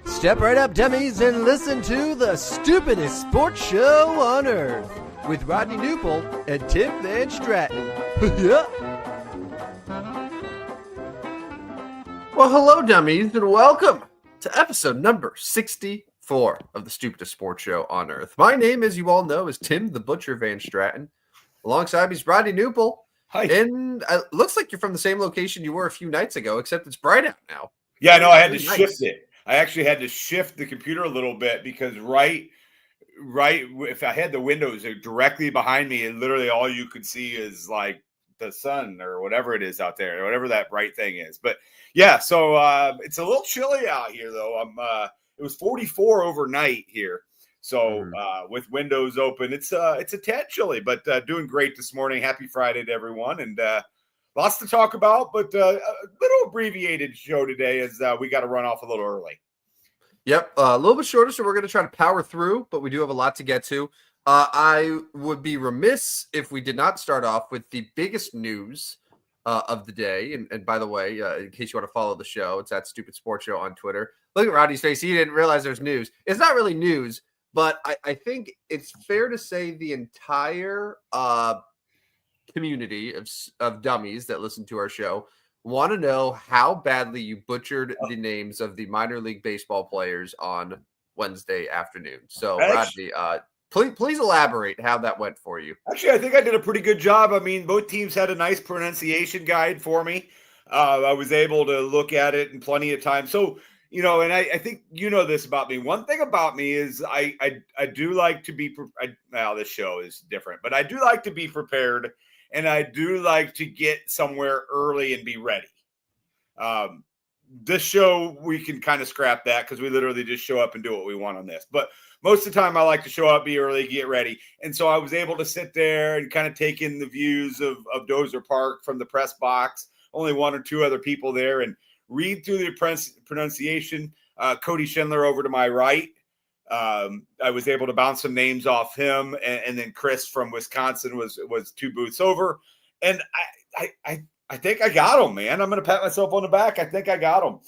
Step right up, dummies, and listen to the stupidest sports show on earth with Rodney Newpol and Tim Van Stratton. Yeah. Well, hello, dummies, and welcome to episode number 64 of the stupidest sports show on earth. My name, as you all know, is Tim the Butcher Van Stratton. Alongside me is Rodney Newpol. Hi. And it looks like you're from the same location you were a few nights ago, except it's bright out now. Yeah, no, I had to shift it. I actually had to shift the computer a little bit because right, if I had the windows directly behind me, and literally all you could see is like the sun or whatever it is out there, or whatever that bright thing is. But yeah, so it's a little chilly out here though. It was 44 overnight here. So with windows open, it's a tad chilly, but doing great this morning. Happy Friday to everyone, and lots to talk about, but a little abbreviated show today as we got to run off a little early. Yep, a little bit shorter, so we're going to try to power through, but we do have a lot to get to. I would be remiss if we did not start off with the biggest news of the day. And by the way, in case you want to follow the show, it's at Stupid Sports Show on Twitter. Look at Rodney's face. He didn't realize there's news. It's not really news, but I think it's fair to say the entire community of dummies that listen to our show want to know how badly you butchered the names of the minor league baseball players on Wednesday afternoon. So, Rodney, please elaborate how that went for you. Actually, I think I did a pretty good job. I mean, both teams had a nice pronunciation guide for me. I was able to look at it in plenty of time. So, you know, and I think you know this about me. One thing about me is I do like to be well, this show is different, but I do like to be prepared, and I do like to get somewhere early and be ready. This show, we can kind of scrap that because we literally just show up and do what we want on this. But most of the time I like to show up, be early, get ready. And so I was able to sit there and kind of take in the views of Dozer Park from the press box, only one or two other people there, and read through the pronunciation. Cody Schindler over to my right. I was able to bounce some names off him, and then Chris from Wisconsin was two booths over. And I think I got him, man. I'm going to pat myself on the back. I think I got him.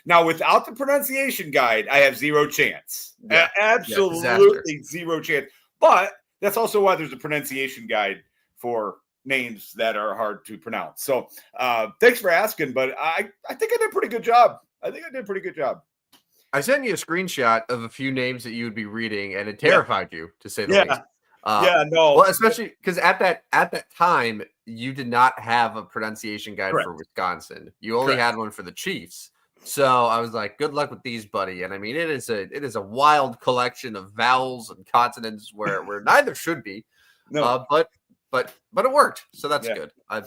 Now, without the pronunciation guide, I have zero chance. Yeah, absolutely zero chance. But that's also why there's a pronunciation guide for names that are hard to pronounce. So thanks for asking, but I think I did a pretty good job. I sent you a screenshot of a few names that you would be reading, and it terrified you, to say the least. Well, especially because at that time, you did not have a pronunciation guide for Wisconsin. You only had one for the Chiefs. So I was like, good luck with these, buddy. And I mean, it is a wild collection of vowels and consonants where neither should be. No. But it worked, so that's good. I'm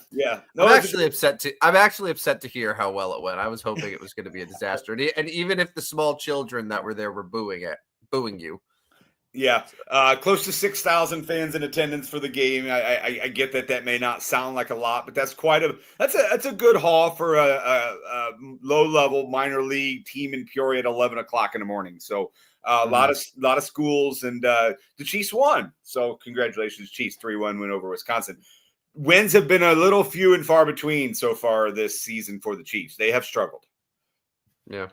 actually upset to hear how well it went. I was hoping it was going to be a disaster, and even if the small children that were there were booing you. Yeah, close to 6,000 fans in attendance for the game. I get that may not sound like a lot, but that's that's a good haul for a low level minor league team in Peoria at 11 o'clock in the morning. So. A lot of schools, and the Chiefs won. So congratulations, Chiefs. 3-1 win over Wisconsin. Wins have been a little few and far between so far this season for the Chiefs. They have struggled. Yeah.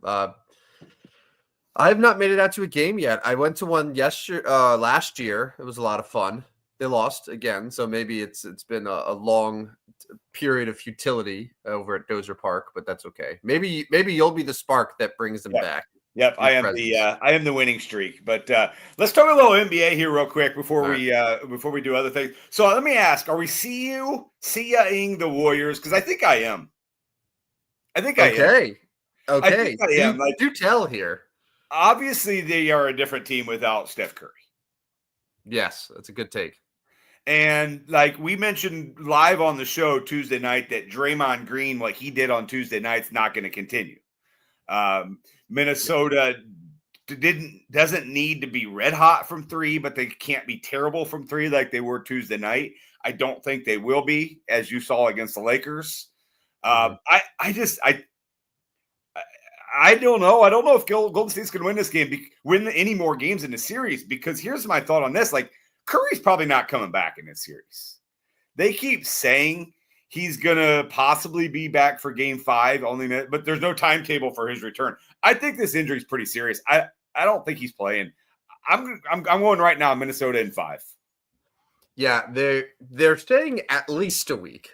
I have not made it out to a game yet. I went to one last year. It was a lot of fun. They lost again, so maybe it's been a long period of futility over at Dozer Park, but that's okay. Maybe you'll be the spark that brings them back. Yep, I am the winning streak. But let's talk a little NBA here real quick before we do other things. So let me ask: are we seeing the Warriors? Because I think I am. I am. Okay. I think I am. Do tell here. Obviously, they are a different team without Steph Curry. Yes, that's a good take. And like we mentioned live on the show Tuesday night, that Draymond Green, what he did on Tuesday night, is not going to continue. Minnesota doesn't need to be red hot from three, but they can't be terrible from three like they were Tuesday night. I don't think they will be, as you saw against the Lakers. I don't know. I don't know if Golden State's going to win this game, win any more games in the series, because here's my thought on this. Like, Curry's probably not coming back in this series. They keep saying he's going to possibly be back for game 5, but there's no timetable for his return. I think this injury is pretty serious. I don't think he's playing. I'm going right now, Minnesota in 5. Yeah, they're staying at least a week.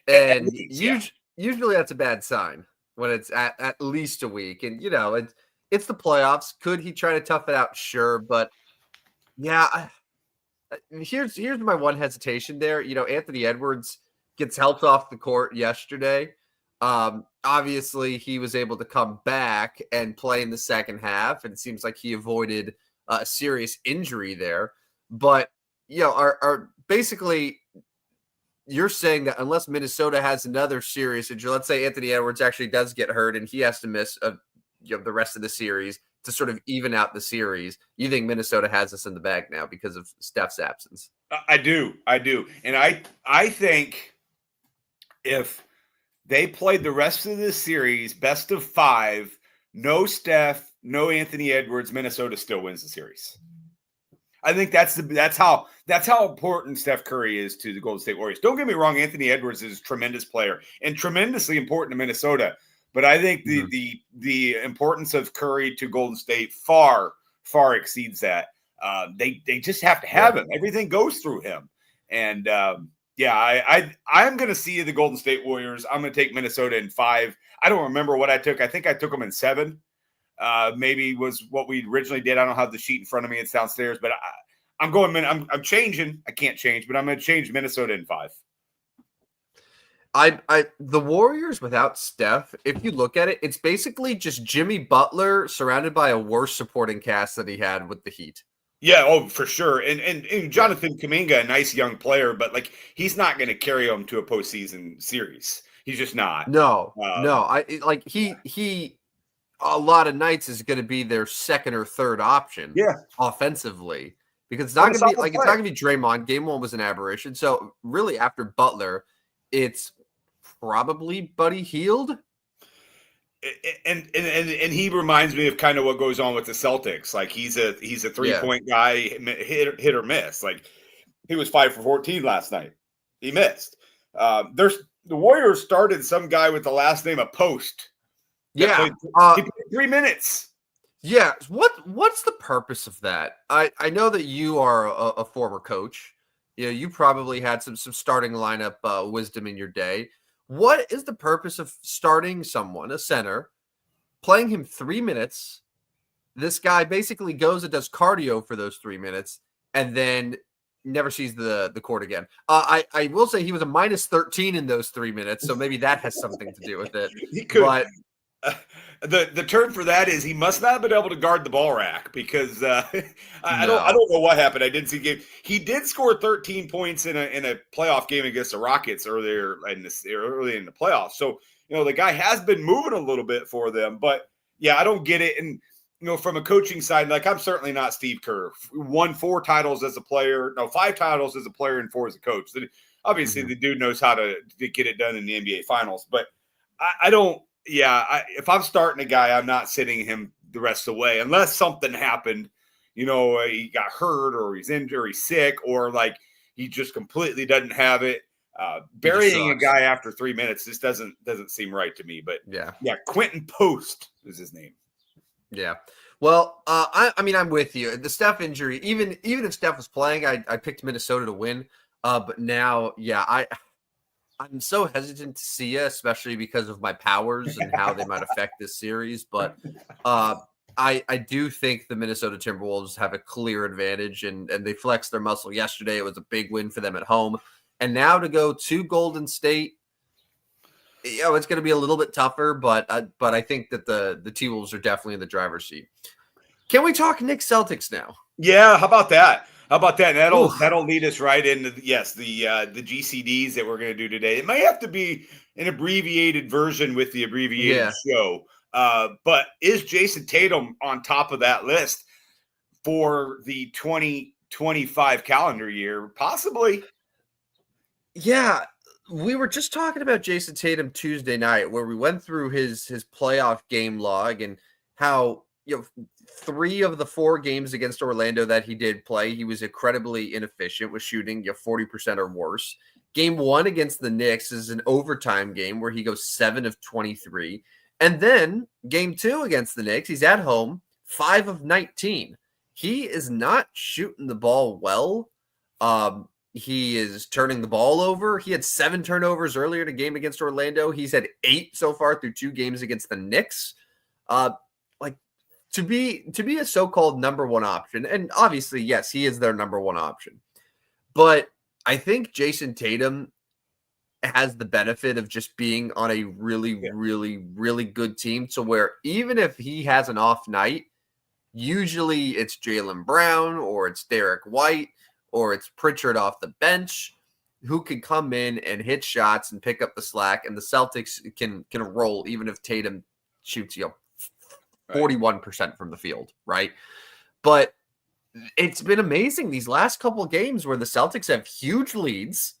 And usually that's a bad sign when it's at least a week. And, it's the playoffs. Could he try to tough it out? Sure. But, yeah, here's my one hesitation there. Anthony Edwards gets helped off the court yesterday. Obviously, he was able to come back and play in the second half. And it seems like he avoided a serious injury there. But, are basically – you're saying that unless Minnesota has another serious injury, let's say Anthony Edwards actually does get hurt and he has to miss the rest of the series to sort of even out the series, you think Minnesota has this in the bag now because of Steph's absence? I do. And I think if they played the rest of this series, best of 5, no Steph, no Anthony Edwards, Minnesota still wins the series. I think that's how important Steph Curry is to the Golden State Warriors. Don't get me wrong, Anthony Edwards is a tremendous player and tremendously important to Minnesota. But I think the importance of Curry to Golden State far exceeds that. They just have to have him. Everything goes through him. And I'm going to see the Golden State Warriors. I'm going to take Minnesota in 5. I don't remember what I took. I think I took them in 7. Maybe was what we originally did. I don't have the sheet in front of me. It's downstairs, but I'm going. I'm changing. I can't change, but I'm going to change Minnesota in 5. The Warriors without Steph, if you look at it, it's basically just Jimmy Butler surrounded by a worse supporting cast that he had with the Heat. Yeah, for sure. And Jonathan Kuminga, a nice young player, but he's not going to carry them to a postseason series. He's just not. No. He a lot of nights is going to be their second or third option offensively, because it's not going to be Draymond. Game 1 was an aberration. So really after Butler, it's probably Buddy Hield. And he reminds me of kind of what goes on with the Celtics. He's a 3-point guy, hit or miss. He was 5 for 14 last night. He missed. The Warriors started some guy with the last name of Post. He played 3 minutes. Yeah. What's the purpose of that? I know that you are a former coach. You probably had some starting lineup wisdom in your day. What is the purpose of starting someone, a center, playing him 3 minutes? This guy basically goes and does cardio for those 3 minutes and then never sees the court again. I will say he was a minus 13 in those 3 minutes, so maybe that has something to do with it. He could. But the term for that is he must not have been able to guard the ball rack, because I don't know what happened. I didn't see the game. He did score 13 points in a playoff game against the Rockets early in the playoffs. So the guy has been moving a little bit for them. But I don't get it. And from a coaching side, I'm certainly not Steve Kerr. Won 4 titles as a player, 5 titles as a player and 4 as a coach. Obviously, the dude knows how to get it done in the NBA Finals. But I don't. If I'm starting a guy, I'm not sitting him the rest of the way unless something happened. He got hurt or he's injured or he's sick or he just completely doesn't have it. Burying a guy after 3 minutes just doesn't seem right to me. But Quentin Post is his name. Yeah. Well, I'm with you. The Steph injury, even if Steph was playing, I picked Minnesota to win. But now, I'm so hesitant to see it, especially because of my powers and how they might affect this series. But I do think the Minnesota Timberwolves have a clear advantage, and they flexed their muscle yesterday. It was a big win for them at home. And now to go to Golden State, it's going to be a little bit tougher, but I think that the T-Wolves are definitely in the driver's seat. Can we talk Knicks Celtics now? Yeah, how about that? And that'll lead us right into the GCDs that we're going to do today. It might have to be an abbreviated version with the abbreviated show. But is Jason Tatum on top of that list for the 2025 calendar year? Possibly. Yeah. We were just talking about Jason Tatum Tuesday night, where we went through his playoff game log and how 3 of the 4 games against Orlando that he did play, he was incredibly inefficient with shooting 40% or worse. Game 1 against the Knicks is an overtime game where he goes 7 of 23. And then game 2 against the Knicks, he's at home, 5 of 19. He is not shooting the ball well. He is turning the ball over. He had 7 turnovers earlier in a game against Orlando. He's had 8 so far through 2 games against the Knicks. To be a so-called number one option, and obviously, yes, he is their number one option. But I think Jason Tatum has the benefit of just being on a really, really, really good team to where even if he has an off night, usually it's Jaylen Brown or it's Derek White or it's Pritchard off the bench who can come in and hit shots and pick up the slack, and the Celtics can roll even if Tatum shoots 41% from the field, right? But it's been amazing these last couple of games where the Celtics have huge leads,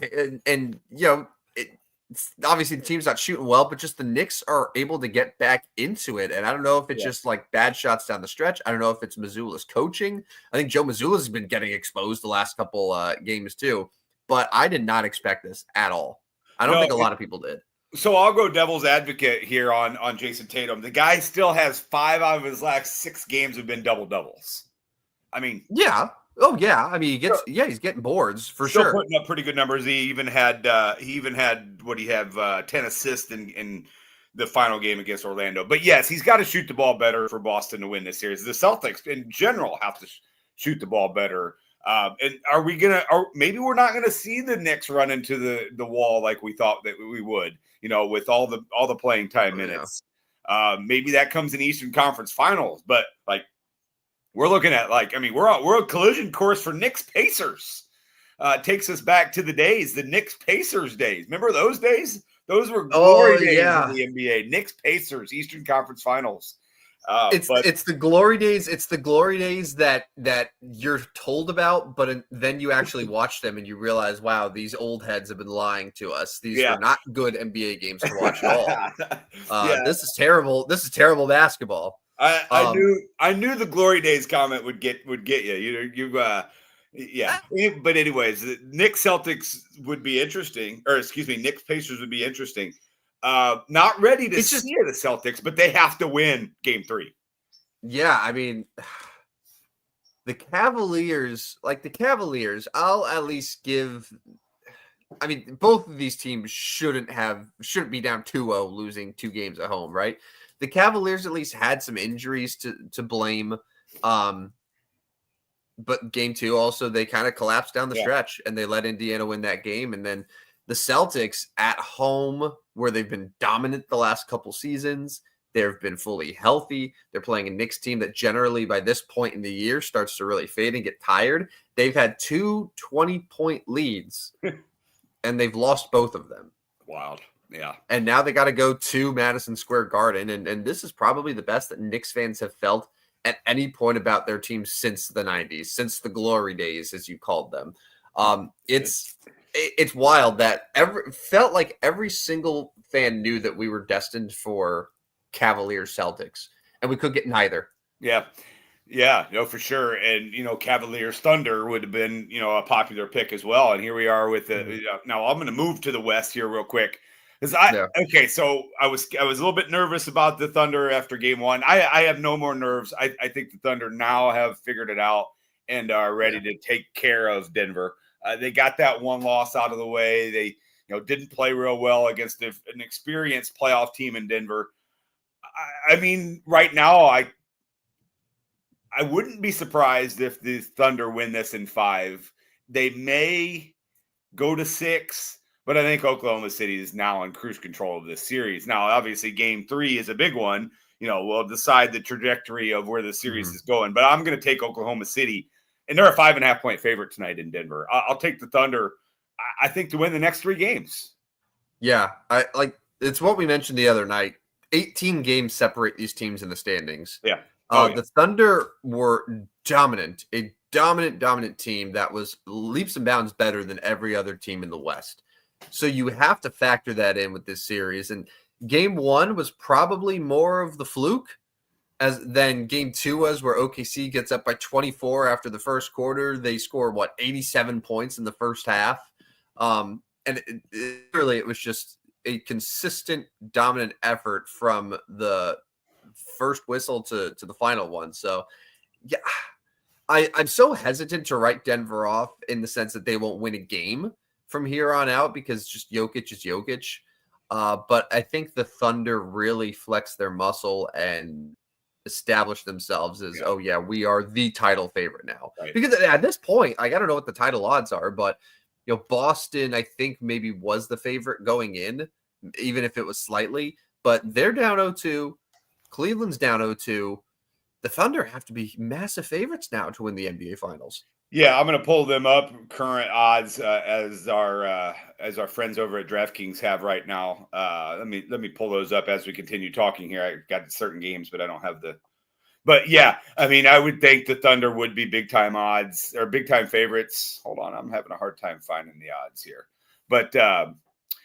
and it's obviously the team's not shooting well, but just the Knicks are able to get back into it. And I don't know if it's just like bad shots down the stretch. I don't know if it's Mazzulla's coaching. I think Joe Mazzulla's been getting exposed the last couple games too, but I did not expect this at all. I don't think a lot of people did. So I'll go devil's advocate here on Jason Tatum. The guy still has 5 out of his last 6 games have been doubles. I mean, yeah. Oh yeah. I mean, he's getting boards for still sure. Putting up pretty good numbers. He even had 10 assists in the final game against Orlando. But yes, he's got to shoot the ball better for Boston to win this series. The Celtics in general have to shoot the ball better. And maybe we're not gonna see the Knicks run into the wall like we thought that we would, with all the playing time minutes. Yeah. Maybe that comes in Eastern Conference Finals, but we're looking at we're a collision course for Knicks Pacers. Takes us back to the Knicks Pacers days. Remember those days? Those were glory days of the NBA. Knicks Pacers Eastern Conference Finals. It's the glory days. It's the glory days that you're told about, but then you actually watch them and you realize, wow, these old heads have been lying to us. These are not good NBA games to watch at all. This is terrible. This is terrible basketball. I knew the glory days comment would get you. But anyways, the Knicks Celtics would be interesting, or excuse me, Knicks Pacers would be interesting. Not ready to see the Celtics, but they have to win game 3. Yeah, I mean, the Cavaliers, I'll at least give. I mean, both of these teams shouldn't be down 2-0, losing 2 games at home, right? The Cavaliers at least had some injuries to blame. But game 2 also, they kind of collapsed down the stretch and they let Indiana win that game. And then the Celtics at home, where they've been dominant the last couple seasons, they've been fully healthy. They're playing a Knicks team that generally by this point in the year starts to really fade and get tired. They've had 2 20-point leads and they've lost both of them. Wild. Yeah. And now they got to go to Madison Square Garden. And this is probably the best that Knicks fans have felt at any point about their team since the 90s, since the glory days, as you called them. It's wild that felt like every single fan knew that we were destined for Cavaliers Celtics, and we could get neither. Yeah. Yeah, for sure. And, Cavaliers Thunder would have been, a popular pick as well. And here we are with now I'm going to move to the West here real quick. Okay, so I was a little bit nervous about the Thunder after game 1. I have no more nerves. I think the Thunder now have figured it out and are ready to take care of Denver. They got that one loss out of the way. They didn't play real well against an experienced playoff team in Denver. I mean, right now, I wouldn't be surprised if the Thunder win this in 5. They may go to 6. But I think Oklahoma City is now in cruise control of this series. Now, obviously, game 3 is a big one. We'll decide the trajectory of where the series is going. But I'm going to take Oklahoma City, and they're a 5.5-point favorite tonight in Denver. I'll take the Thunder, I think, to win the next 3 games. Yeah, it's what we mentioned the other night. 18 games separate these teams in the standings. Yeah. The Thunder were dominant, a dominant team that was leaps and bounds better than every other team in the West. So you have to factor that in with this series. And game 1 was probably more of the fluke. As then game 2 was where OKC gets up by 24 after the first quarter. They score 87 points in the first half. And it was just a consistent dominant effort from the first whistle to the final one. So yeah, I'm so hesitant to write Denver off in the sense that they won't win a game from here on out because just Jokic is Jokic. But I think the Thunder really flex their muscle and establish themselves as, we are the title favorite now. Right. Because at this point, I don't know what the title odds are, but Boston, I think maybe was the favorite going in, even if it was slightly, but they're down 0-2. Cleveland's down 0-2. The Thunder have to be massive favorites now to win the NBA Finals. Yeah, I'm going to pull them up. Current odds as our friends over at DraftKings have right now. Let me pull those up as we continue talking here. I got certain games, but I don't have the. But yeah, I mean, I would think the Thunder would be big time odds or big time favorites. Hold on, I'm having a hard time finding the odds here. But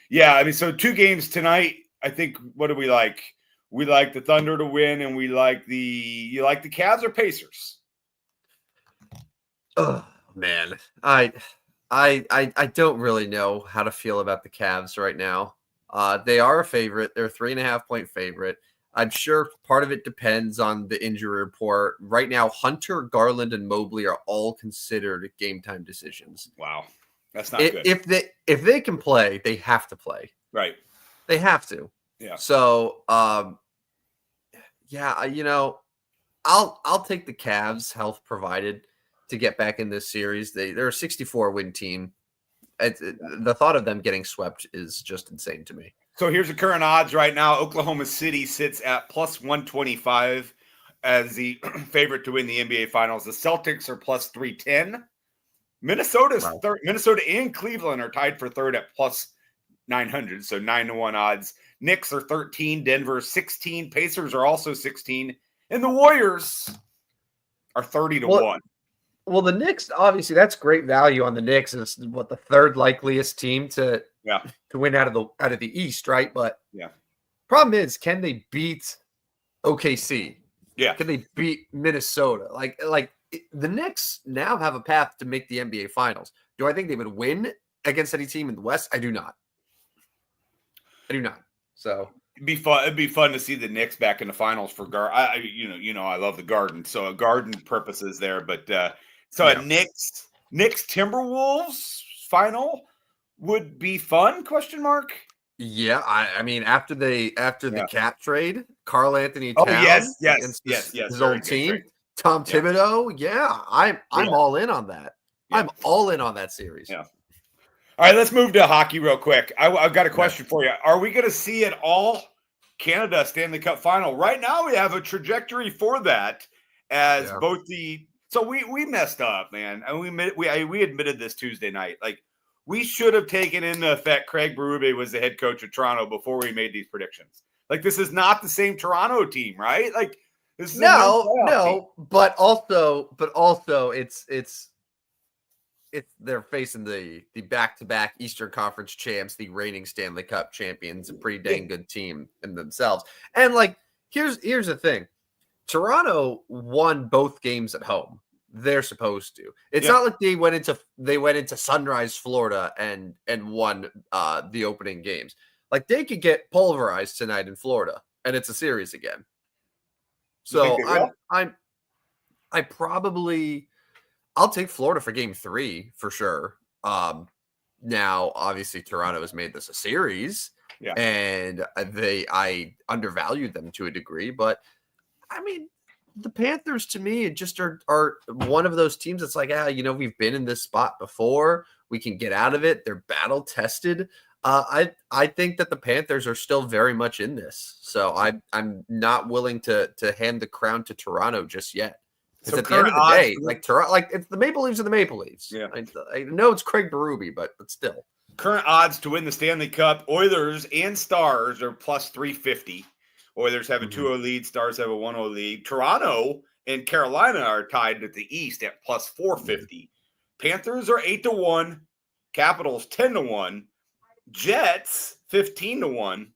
yeah, I mean, so 2 games tonight. I think. What do we like? We like the Thunder to win, and we like you like the Cavs or Pacers? Oh man, I don't really know how to feel about the Cavs right now. They are a favorite. They're a 3.5-point favorite. I'm sure part of it depends on the injury report. Right now, Hunter, Garland, and Mobley are all considered game time decisions. Wow, that's not good. If they can play, they have to play. Right. They have to. Yeah. So, I'll take the Cavs, health provided, to get back in this series. They're a 64-win team. The thought of them getting swept is just insane to me. So here's the current odds right now. Oklahoma City sits at plus 125 as the favorite to win the NBA Finals. The Celtics are plus 310. Minnesota's third. Minnesota and Cleveland are tied for third at plus 900, so 9-1 odds. Knicks are 13, Denver 16, Pacers are also 16, and the Warriors are 30-1. Well, the Knicks, obviously, that's great value on the Knicks. It's the third likeliest team to win out of the East, right? But problem is, can they beat OKC? Yeah. Can they beat Minnesota? Like the Knicks now have a path to make the NBA Finals. Do I think they would win against any team in the West? I do not. So it'd be fun to see the Knicks back in the finals for I love the Garden, so a Garden purposes there. But a Knicks Timberwolves final would be fun? Question mark. Yeah, I mean after the cap trade, Karl Anthony Towns, his old team, trade. Tom Thibodeau. Yeah, I'm all in on that. Yeah. I'm all in on that series. Yeah. All right, let's move to hockey real quick. I've got a question for you. Are we going to see it all Canada Stanley Cup final? Right now, we have a trajectory for that as both the – so we messed up, man. And we admitted this Tuesday night. Like, we should have taken into effect Craig Berube was the head coach of Toronto before we made these predictions. Like, this is not the same Toronto team, right? Like, this is no, but also it's they're facing the back-to-back Eastern Conference champs, the reigning Stanley Cup champions, a pretty dang good team in themselves. And here's the thing. Toronto won both games at home. They're supposed to. It's not like they went into Sunrise, Florida and won the opening games. Like they could get pulverized tonight in Florida and it's a series again. So I'll take Florida for game 3 for sure. Now, obviously, Toronto has made this a series, and I undervalued them to a degree. But I mean, the Panthers to me just are one of those teams that's like, we've been in this spot before. We can get out of it. They're battle tested. I think that the Panthers are still very much in this. So I'm not willing to hand the crown to Toronto just yet. Because at the end of the day, it's the Maple Leafs are the Maple Leafs. Yeah. I know it's Craig Berube, but still. Current odds to win the Stanley Cup, Oilers and Stars are plus 350. Oilers have a 2-0 lead, Stars have a 1-0 lead. Toronto and Carolina are tied at the East at plus 450. Panthers are 8-1, Capitals 10-1, Jets 15-1,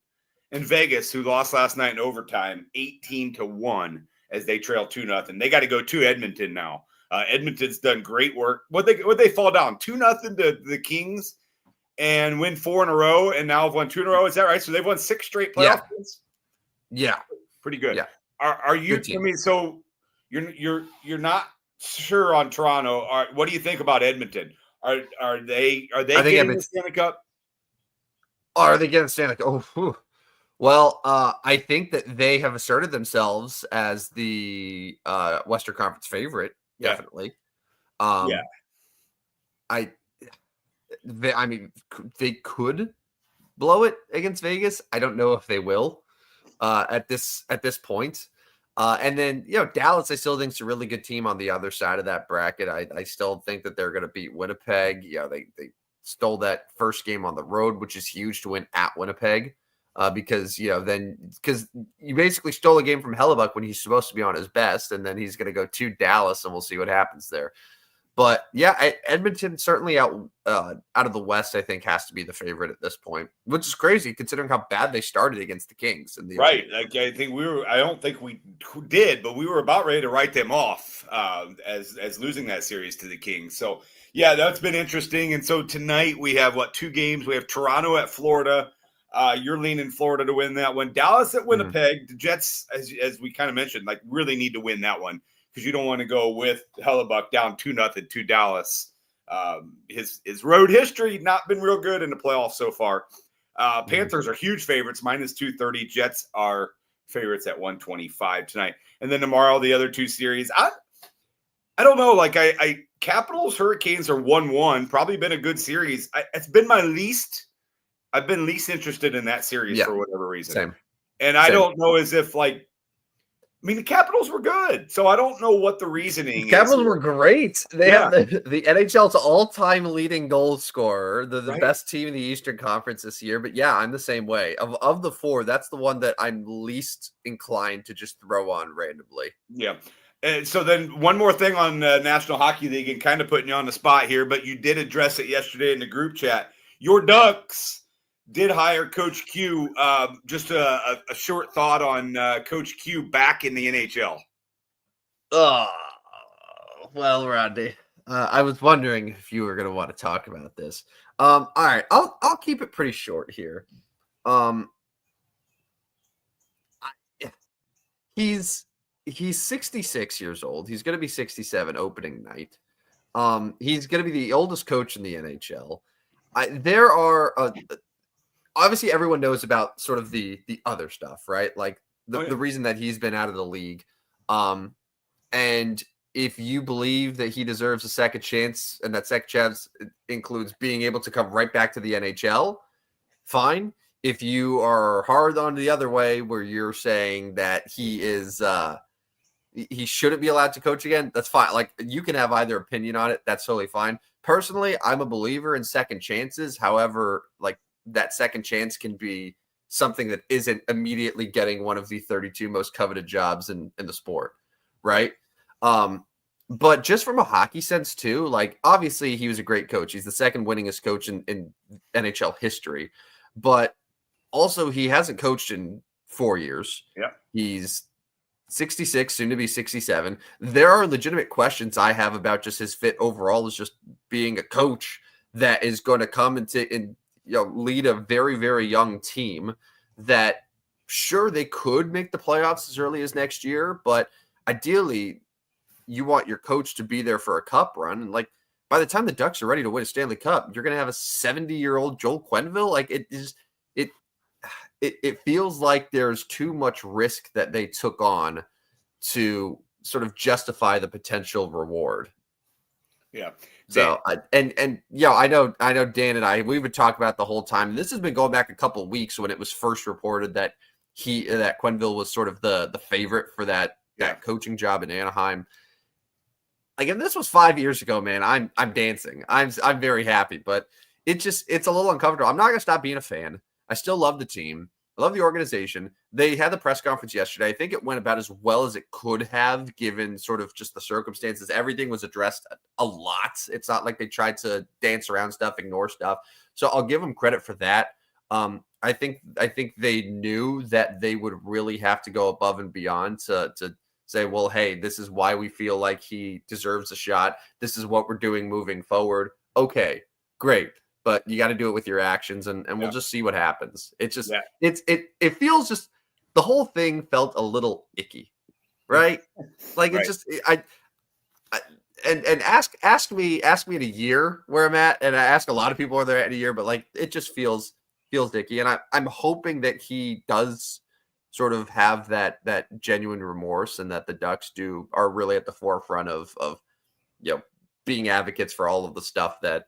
and Vegas, who lost last night in overtime, 18-1. as they trail 2-0. They got to go to Edmonton now. Edmonton's done great work. What they fall down 2-0 to the Kings and win 4 in a row, and now have won 2 in a row. Is that right? So they've won 6 straight playoff games. Yeah, pretty good. Yeah, are you? I mean, so you're not sure on Toronto. What do you think about Edmonton? Are they getting the Stanley Cup? Are they getting the Stanley Cup? Oh, whew. Well, I think that they have asserted themselves as the Western Conference favorite. Definitely. Yeah. I mean, they could blow it against Vegas. I don't know if they will at this point. And then, Dallas, I still think is a really good team on the other side of that bracket. I still think that they're going to beat Winnipeg. They stole that first game on the road, which is huge to win at Winnipeg. Because you basically stole a game from Hellebuck when he's supposed to be on his best, and then he's going to go to Dallas, and we'll see what happens there. But yeah, Edmonton certainly out of the West, I think, has to be the favorite at this point, which is crazy considering how bad they started against the Kings. Right, like I don't think we did, but we were about ready to write them off as losing that series to the Kings. So yeah, that's been interesting. And so tonight we have 2 games? We have Toronto at Florida. You're leaning Florida to win that one. Dallas at Winnipeg. The Jets, as we kind of mentioned, really need to win that one because you don't want to go with Hellebuck down 2-0 to Dallas. His road history not been real good in the playoffs so far. Panthers are huge favorites, -230. Jets are favorites at 125 tonight. And then tomorrow, the other 2 series. I don't know. Capitals Hurricanes are 1-1. Probably been a good series. It's been I've been least interested in that series for whatever reason. Same. And I don't know as if the Capitals were good. So I don't know what the reasoning is. Capitals were great. They have the NHL's all-time leading goal scorer, the best team in the Eastern Conference this year. But yeah, I'm the same way. Of the 4, that's the one that I'm least inclined to just throw on randomly. Yeah. And so then one more thing on National Hockey League, and kind of putting you on the spot here, but you did address it yesterday in the group chat. Your Ducks did hire Coach Q. Just a short thought on Coach Q back in the NHL. Oh, well, Rodney, I was wondering if you were going to want to talk about this. All right, I'll keep it pretty short here. He's 66 years old. He's going to be 67 opening night. He's going to be the oldest coach in the NHL. There are obviously everyone knows about sort of the other stuff, right? Like the reason that he's been out of the league. And if you believe that he deserves a second chance, and that second chance includes being able to come right back to the NHL, fine. If you are hard on the other way where you're saying that he is he shouldn't be allowed to coach again, that's fine. You can have either opinion on it. That's totally fine. Personally, I'm a believer in second chances. However, that second chance can be something that isn't immediately getting one of the 32 most coveted jobs in the sport, right? But just from a hockey sense too, obviously he was a great coach. He's the second winningest coach in NHL history, but also he hasn't coached in 4 years. Yeah. He's 66, soon to be 67. There are legitimate questions I have about just his fit overall as just being a coach that is going to come and lead a very, very young team that sure they could make the playoffs as early as next year, but ideally you want your coach to be there for a cup run. And by the time the Ducks are ready to win a Stanley Cup, you're going to have a 70-year-old Joel Quenneville. It feels like there's too much risk that they took on to sort of justify the potential reward. Yeah. So I know Dan and I, we've been talking about it the whole time. This has been going back a couple of weeks when it was first reported that Quenneville was sort of the favorite for that coaching job in Anaheim. If this was 5 years ago, man, I'm dancing. I'm very happy, but it's a little uncomfortable. I'm not gonna stop being a fan. I still love the team. I love the organization. They had the press conference yesterday. I think it went about as well as it could have, given sort of just the circumstances. Everything was addressed a lot. It's not like they tried to dance around stuff, ignore stuff. So I'll give them credit for that. I think they knew that they would really have to go above and beyond to say, well, hey, this is why we feel like he deserves a shot. This is what we're doing moving forward. Okay, great. But you got to do it with your actions, and we'll just see what happens. It's just it feels just the whole thing felt a little icky, right? Like it just and ask me in a year where I'm at, and I ask a lot of people where they're at in a year, but like it just feels icky, and I'm hoping that he does sort of have that genuine remorse, and that the Ducks are really at the forefront of being advocates for all of the stuff that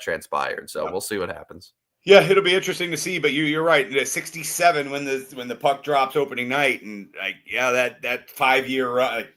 transpired. So we'll see what happens. Yeah, it'll be interesting to see, but you're right. The 67 when the puck drops opening night, and like that 5-year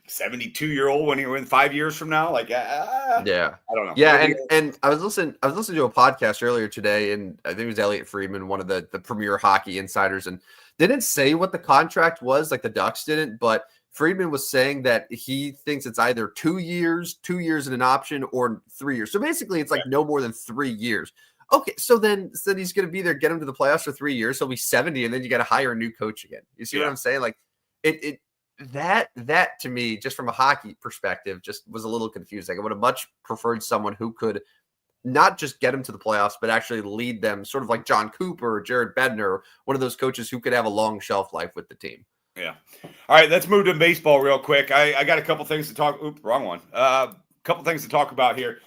72-year-old when he win 5 years from now, like I don't know. Yeah, and I was listening to a podcast earlier today, and I think it was Elliot Friedman, one of the premier hockey insiders, and they didn't say what the contract was, like the Ducks didn't, but Friedman was saying that he thinks it's either 2 years and an option, or 3 years. So basically, it's like no more than 3 years. Okay, so then he's going to be there, get him to the playoffs for 3 years. He'll be 70, and then you got to hire a new coach again. You see what I'm saying? Like that to me, just from a hockey perspective, just was a little confusing. I would have much preferred someone who could not just get him to the playoffs, but actually lead them, sort of like John Cooper or Jared Bednar, one of those coaches who could have a long shelf life with the team. Yeah. All right, let's move to baseball real quick. I got a couple things to talk. Oops, wrong one. Couple things to talk about here.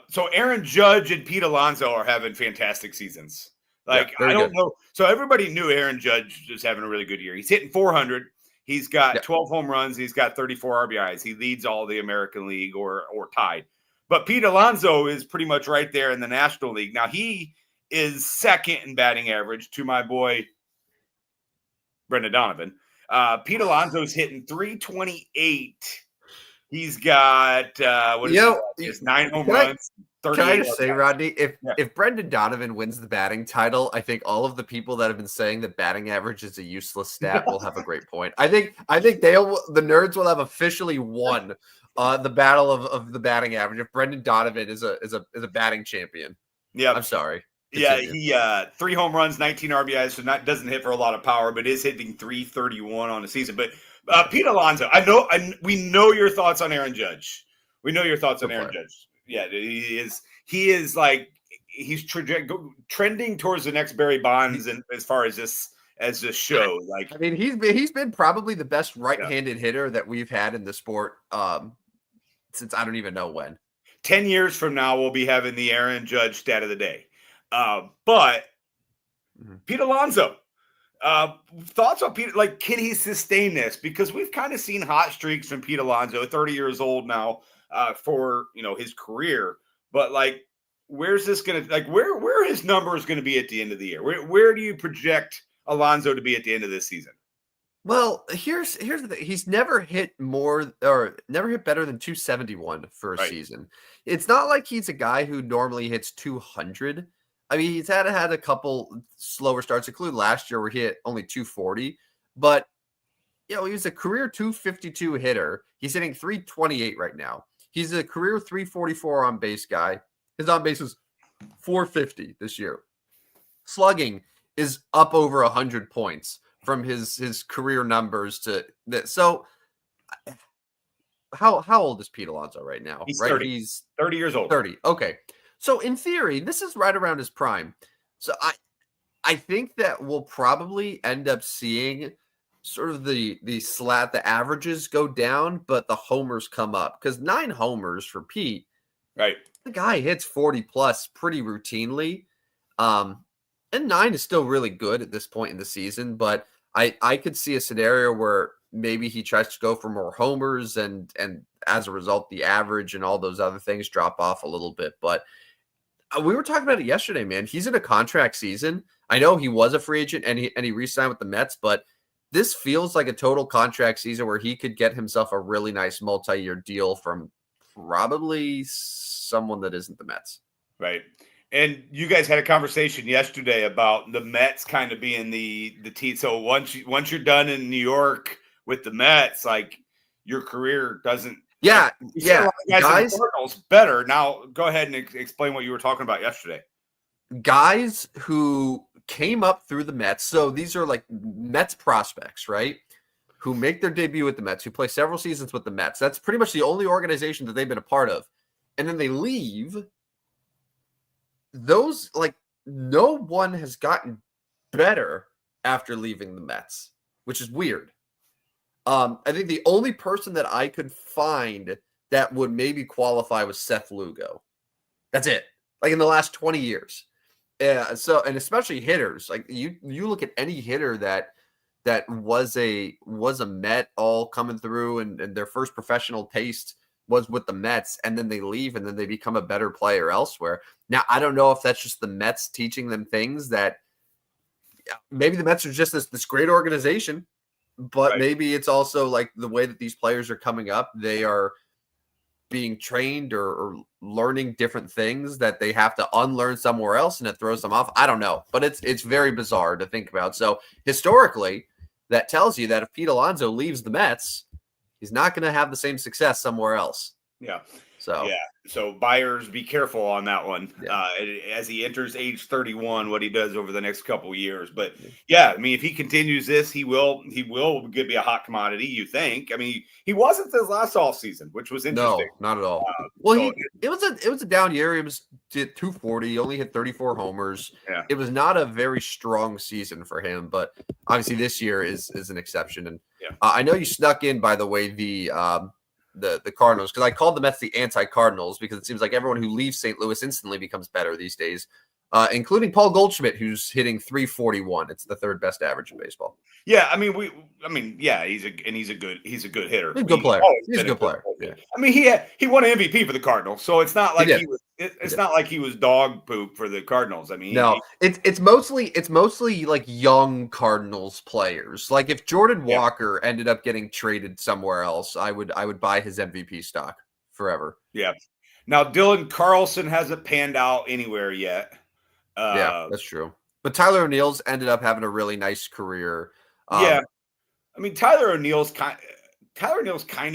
So Aaron Judge and Pete Alonso are having fantastic seasons. Like, I don't know. So everybody knew Aaron Judge was having a really good year. He's hitting 400. He's got 12 home runs. He's got 34 RBIs. He leads all the American League or tied. But Pete Alonso is pretty much right there in the National League. Now, he is second in batting average to my boy, Brendan Donovan. Pete Alonso's hitting 328. He's got 9 home runs. Can I just say, Rodney, if Brendan Donovan wins the batting title, I think all of the people that have been saying that batting average is a useless stat will have a great point. I think the nerds will have officially won the battle of the batting average if Brendan Donovan is a batting champion. Yeah, I'm sorry. Continue. Yeah, he 3 home runs, 19 RBIs, so doesn't hit for a lot of power, but is hitting 331 on the season. But Pete Alonso, we know your thoughts on Aaron Judge. We know your thoughts on Aaron Judge. Yeah, he is like he's trending towards the next Barry Bonds, and as far as this show, like I mean, he's been probably the best right-handed hitter that we've had in the sport since I don't even know when. 10 years from now, we'll be having the Aaron Judge stat of the day. But Pete Alonso, thoughts on Pete? Like, can he sustain this? Because we've kind of seen hot streaks from Pete Alonso, 30 years old now, for his career. But like, where's this gonna where his number is going to be at the end of the year? Where do you project Alonso to be at the end of this season? Well, here's the thing. He's never hit better than 271 for a season. It's not like he's a guy who normally hits 200. I mean, he's had a couple slower starts, including last year where he hit only 240. But he's a career 252 hitter. He's hitting 328 right now. He's a career 344 on base guy. His on base was 450 this year. Slugging is up over 100 points from his career numbers to that. So how old is Pete Alonso right now? He's right? 30. He's 30 years old. 30. Okay. So in theory, this is right around his prime. So I think that we'll probably end up seeing sort of the averages go down, but the homers come up, because 9 homers for Pete. Right. The guy hits 40 plus pretty routinely. And 9 is still really good at this point in the season, but I could see a scenario where maybe he tries to go for more homers, and as a result, the average and all those other things drop off a little bit. But we were talking about it yesterday, man. He's in a contract season. I know he was a free agent and he re-signed with the Mets, but this feels like a total contract season where he could get himself a really nice multi-year deal from probably someone that isn't the Mets. Right. And you guys had a conversation yesterday about the Mets kind of being the team. So once you're done in New York with the Mets, like, your career doesn't. Yeah. Guys, Cardinals better. Now go ahead and explain what you were talking about yesterday. Guys who came up through the Mets. So these are like Mets prospects, right? who make their debut with the Mets, who play several seasons with the Mets. That's pretty much the only organization that they've been a part of. And then they leave. Those, like, no one has gotten better after leaving the Mets, which is weird. I think the only person that I could find that would maybe qualify was Seth Lugo. That's it. Like in the last 20 years. So, and especially hitters, like you look at any hitter that was a Met all coming through and their first professional taste was with the Mets, and then they leave and then they become a better player elsewhere. Now, I don't know if that's just the Mets teaching them things that maybe the Mets are just this great organization, but Right. maybe it's also like the way that these players are coming up. They are being trained or learning different things that they have to unlearn somewhere else, and it throws them off. I don't know, but it's very bizarre to think about. So historically, that tells you that if Pete Alonso leaves the Mets, he's not going to have the same success somewhere else. Yeah. So So buyers, be careful on that one. Yeah. As he enters age 31, what he does over the next couple of years. But yeah, I mean, if he continues this, he will be a hot commodity. You think? I mean, he wasn't this last offseason, which was interesting. No, not at all. It was a down year. He was 240. He only hit 34 homers. Yeah. It was not a very strong season for him, but obviously this year is an exception. And I know you snuck in, by the way, the Cardinals, because I called the Mets the anti-Cardinals because it seems like everyone who leaves St. Louis instantly becomes better these days, including Paul Goldschmidt, who's hitting 341. It's the third best average in baseball. Yeah, I mean, he's a good hitter. He's a good player. He's a good player. Yeah. I mean, he won an MVP for the Cardinals, so it's not like not like he was dog poop for the Cardinals. I mean, no, it's mostly like young Cardinals players. Like if Jordan Walker ended up getting traded somewhere else, I would buy his MVP stock forever. Yeah. Now Dylan Carlson hasn't panned out anywhere yet. Yeah, that's true. But Tyler O'Neill's ended up having a really nice career. I mean, Tyler O'Neill's kind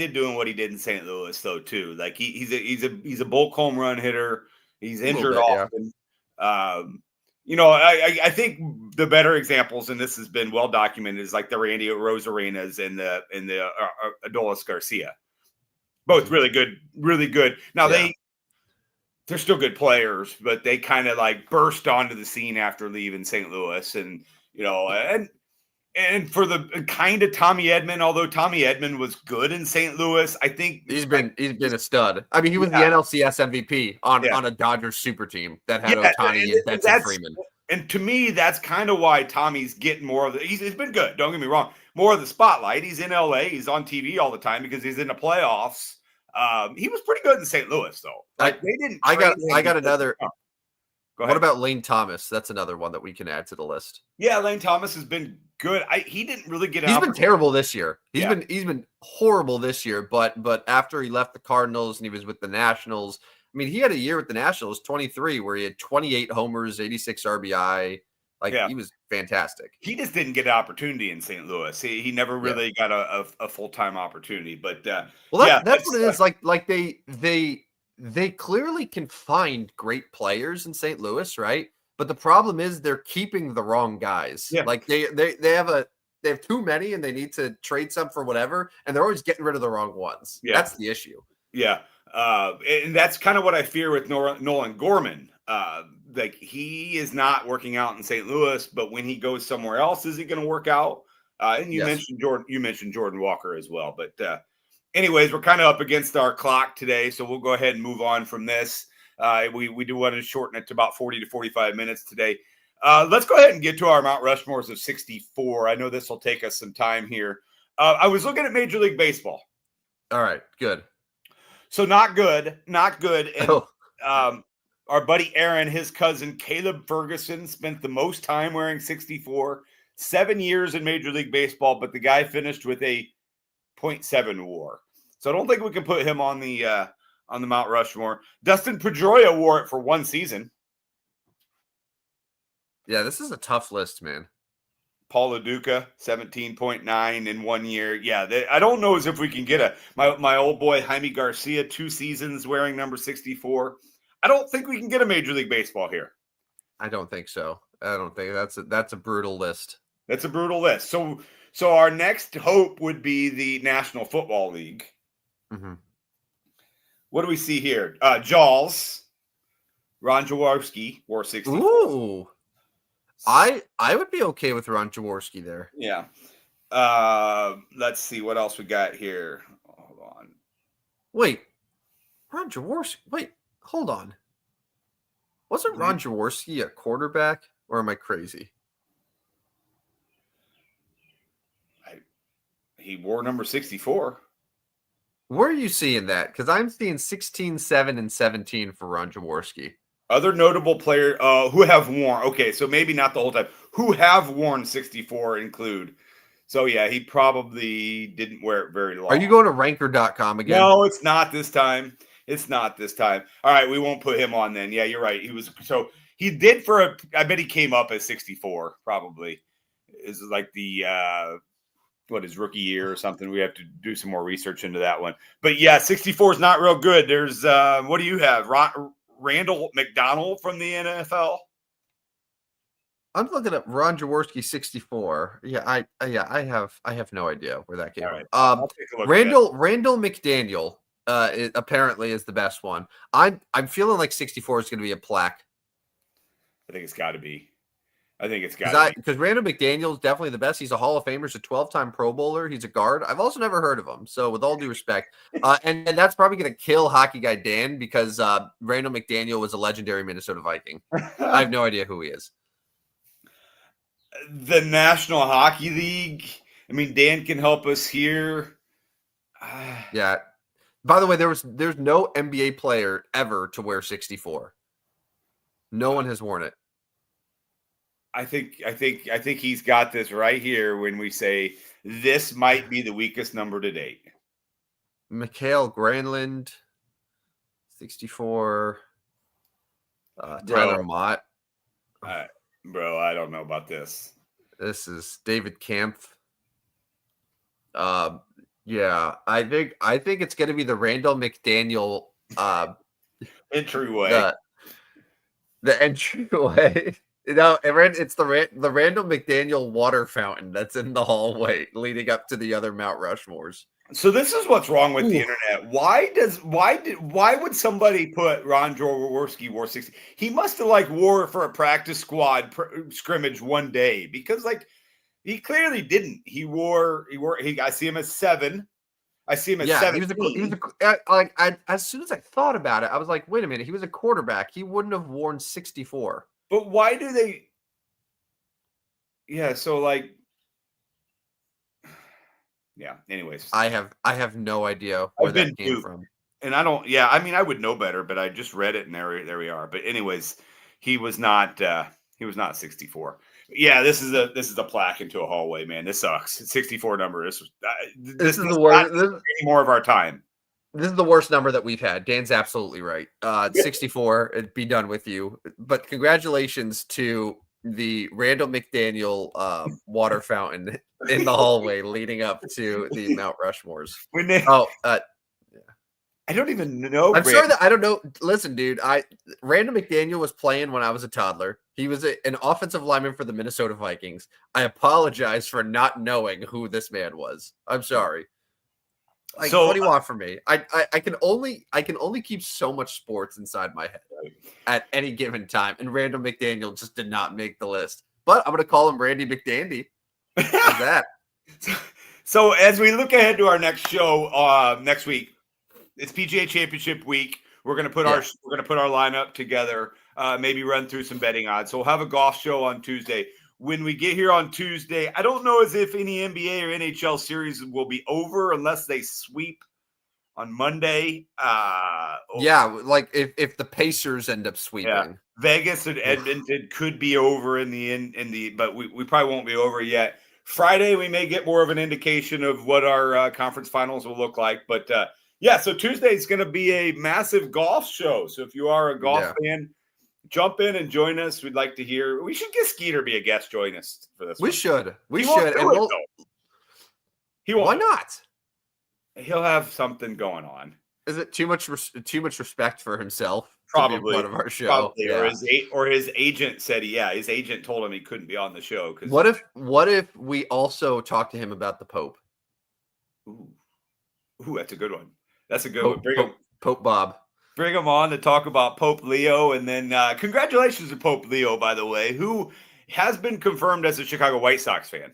of doing what he did in St. Louis, though, too. Like he's a bulk home run hitter. He's injured often. Yeah. I think the better examples, and this has been well documented, is like the Randy Rosarenas and the Adolis Garcia. Both really good. Now they're still good players, but they kind of like burst onto the scene after leaving St. Louis, and and for the kind of Tommy Edman, although Tommy Edman was good in St. Louis, I think he's been a stud. I mean, he was the NLCS MVP on a Dodgers super team that had Ohtani and Benson Freeman. And to me, that's kind of why Tommy's getting more of the. He's been good. Don't get me wrong. More of the spotlight. He's in LA. He's on TV all the time because he's in the playoffs. He was pretty good in St. Louis, though. Like they didn't. I got another. Go ahead. What about Lane Thomas? That's another one that we can add to the list. Yeah, Lane Thomas has been good. He didn't really get. He's been terrible this year. He's been horrible this year. But after he left the Cardinals and he was with the Nationals, I mean, he had a year with the Nationals, 23, where he had 28 homers, 86 RBI. He was fantastic. He just didn't get an opportunity in St. Louis. He never really got a full-time opportunity. But that's what it is. Like they clearly can find great players in St. Louis, right? But the problem is they're keeping the wrong guys. Yeah. Like they have too many and they need to trade some for whatever, and they're always getting rid of the wrong ones. Yeah. That's the issue. Yeah. And that's kind of what I fear with Nolan Gorman. Like he is not working out in St. Louis, but when he goes somewhere else, is he going to work out? And you mentioned Jordan Walker as well. But anyways, we're kind of up against our clock today, so we'll go ahead and move on from this. We do want to shorten it to about 40 to 45 minutes today. Let's go ahead and get to our Mount Rushmores of 64. I know this will take us some time here. I was looking at Major League Baseball. All right, good. So not good. And, our buddy Aaron, his cousin Caleb Ferguson, spent the most time wearing 64, 7 years in Major League Baseball, but the guy finished with a .7 WAR. So I don't think we can put him on the Mount Rushmore. Dustin Pedroia wore it for one season. Yeah, this is a tough list, man. Paul LaDuca, 17.9 in 1 year. Yeah, I don't know as if we can get my old boy Jaime Garcia, 2 seasons wearing number 64. I don't think we can get a Major League Baseball here. I don't think so. I don't think that's a brutal list. That's a brutal list. So our next hope would be the National Football League. Mm-hmm. What do we see here? Jaws, Ron Jaworski, wore 64. Ooh, I would be okay with Ron Jaworski there. Yeah. Let's see what else we got here. Hold on. Wait, Ron Jaworski. Wait, hold on. Wasn't Ron Jaworski a quarterback, or am I crazy? He wore number 64. Where are you seeing that? Because I'm seeing 16, 7, and 17 for Ron Jaworski. Other notable players who have worn, okay, so maybe not the whole time, who have worn 64 include. So, yeah, he probably didn't wear it very long. Are you going to ranker.com again? No, it's not this time. It's not this time. All right, we won't put him on then. Yeah, you're right. He did I bet he came up as 64, probably. Is like his rookie year or something. We have to do some more research into that one. But yeah, 64 is not real good. There's what do you have? Randall McDonald from the NFL. I'm looking at Ron Jaworski 64. Yeah, I have no idea where that came from. I'll take a look Randall McDaniel apparently is the best one. I'm feeling like 64 is going to be a plaque. I think it's got to be. Because Randall McDaniel is definitely the best. He's a Hall of Famer. He's a 12-time Pro Bowler. He's a guard. I've also never heard of him. So with all due respect, and that's probably going to kill Hockey Guy Dan because Randall McDaniel was a legendary Minnesota Viking. I have no idea who he is. The National Hockey League. I mean, Dan can help us here. Yeah. By the way, there's no NBA player ever to wear 64. No one has worn it. I think he's got this right here when we say this might be the weakest number to date. Mikhail Granlund, 64. Tyler Mott. Bro, I don't know about this. This is David Kampf. Yeah, I think it's going to be the Randall McDaniel entryway. The entryway. No, it's the Randall McDaniel water fountain that's in the hallway leading up to the other Mount Rushmores. So this is what's wrong with the internet. Why would somebody put Ron Jaworski wore 60? He must have wore it for a practice squad scrimmage one day because he clearly didn't. I see him as 7. I see him as 7. As soon as I thought about it, I was like, wait a minute, he was a quarterback. He wouldn't have worn 64. But why do they? Yeah, so yeah. Anyways, I have no idea where that came from, and I don't. Yeah, I mean, I would know better, but I just read it, and there we are. But anyways, he was not 64. Yeah, this is a plaque into a hallway, man. This sucks. 64 number. This is the worst. Any more of our time. This is the worst number that we've had. Dan's absolutely right. 64, it'd be done with you. But congratulations to the Randall McDaniel water fountain in the hallway leading up to the Mount Rushmores. I don't even know. I'm sorry that I don't know. Listen, dude, Randall McDaniel was playing when I was a toddler. He was an offensive lineman for the Minnesota Vikings. I apologize for not knowing who this man was. I'm sorry. So what do you want from me? I can only keep so much sports inside my head at any given time, and Randall McDaniel just did not make the list. But I'm going to call him Randy McDandy. How's that? So as we look ahead to our next show next week, it's PGA Championship week. We're going to put our lineup together. Maybe run through some betting odds. So we'll have a golf show on Tuesday. When we get here on Tuesday, I don't know as if any NBA or NHL series will be over unless they sweep on Monday. If the Pacers end up sweeping. Yeah. Vegas and Edmonton could be over in the but we probably won't be over yet. Friday, we may get more of an indication of what our conference finals will look like. But so Tuesday is going to be a massive golf show. So if you are a golf fan, jump in and join us. We'd like to hear. We should get Skeeter be a guest join us for this. We should. Why not? He'll have something going on. Is it too much respect for himself? Probably to be part of our show. Probably, yeah. or his agent said, his agent told him he couldn't be on the show. Because what if we also talk to him about the Pope? Ooh, that's a good one. That's a good one. Pope Bob. Bring him on to talk about Pope Leo, and then congratulations to Pope Leo, by the way, who has been confirmed as a Chicago White Sox fan.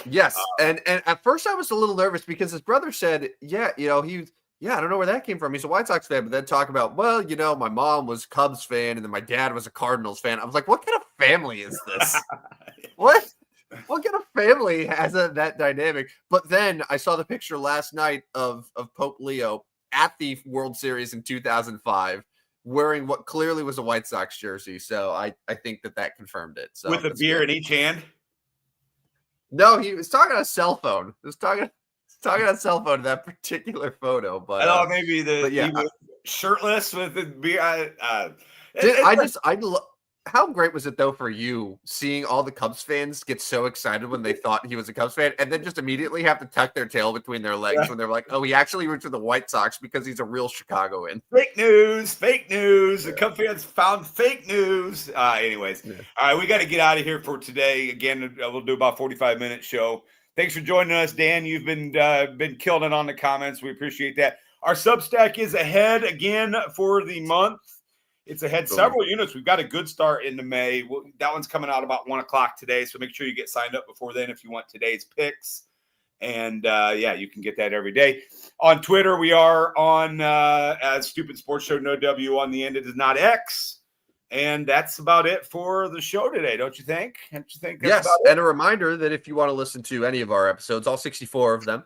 Yes, and at first I was a little nervous because his brother said, I don't know where that came from. He's a White Sox fan, but then talk about, my mom was Cubs fan, and then my dad was a Cardinals fan. I was like, what kind of family is this? What kind of family has that dynamic? But then I saw the picture last night of Pope Leo at the World Series in 2005, wearing what clearly was a White Sox jersey. So I think that confirmed it. So with a beer in each hand? No, he was talking on a cell phone. He was talking on a cell phone in that particular photo. But I thought maybe he was shirtless with the beer. How great was it though for you seeing all the Cubs fans get so excited when they thought he was a Cubs fan, and then just immediately have to tuck their tail between their legs when they're like, "Oh, he actually roots for the White Sox because he's a real Chicagoan." Fake news. The Cubs fans found fake news. Anyways, all right, we got to get out of here for today. Again, we'll do about 45-minute show. Thanks for joining us, Dan. You've been killing it on the comments. We appreciate that. Our Substack is ahead again for the month. It's ahead several units. We've got a good start into May. That one's coming out about 1:00 today, so make sure you get signed up before then if you want today's picks. And, you can get that every day. On Twitter, we are on as Stupid Sports Show, no W on the end. It is not X. And that's about it for the show today, don't you think? Yes, and a reminder that if you want to listen to any of our episodes, all 64 of them,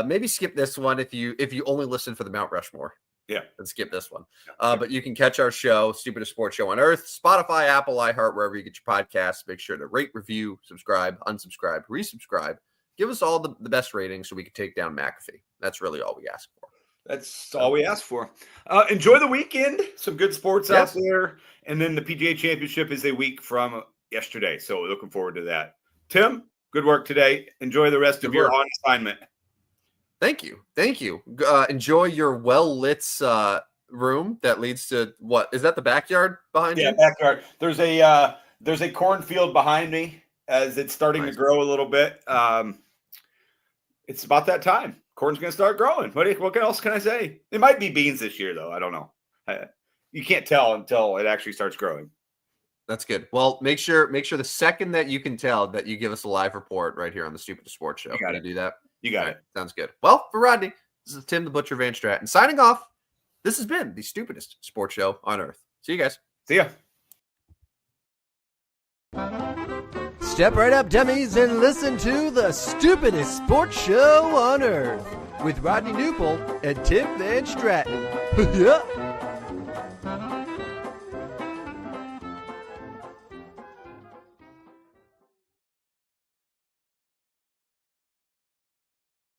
maybe skip this one if you only listen for the Mount Rushmore. Yeah, and skip this one. But you can catch our show, Stupidest Sports Show on Earth, Spotify, Apple, iHeart, wherever you get your podcasts. Make sure to rate, review, subscribe, unsubscribe, resubscribe. Give us all the best ratings so we can take down McAfee. That's really all we ask for. That's all we ask for. Enjoy the weekend. Some good sports out there. And then the PGA Championship is a week from yesterday. So we're looking forward to that. Tim, good work today. Enjoy the rest of your on assignment. Thank you. Enjoy your well-lit room that leads to what? Is that the backyard behind you? Yeah, backyard. There's a cornfield behind me as it's starting to grow a little bit. It's about that time. Corn's going to start growing. What else can I say? It might be beans this year, though. I don't know. You can't tell until it actually starts growing. That's good. Well, make sure the second that you can tell that you give us a live report right here on the Stupidest Sports Show. Can you do that? You got it. Sounds good. Well, for Rodney, this is Tim the Butcher Van Stratton signing off. This has been the Stupidest Sports Show on Earth. See you guys. See ya. Step right up, dummies, and listen to the Stupidest Sports Show on Earth with Rodney Newpol and Tim Van Stratton. Yeah.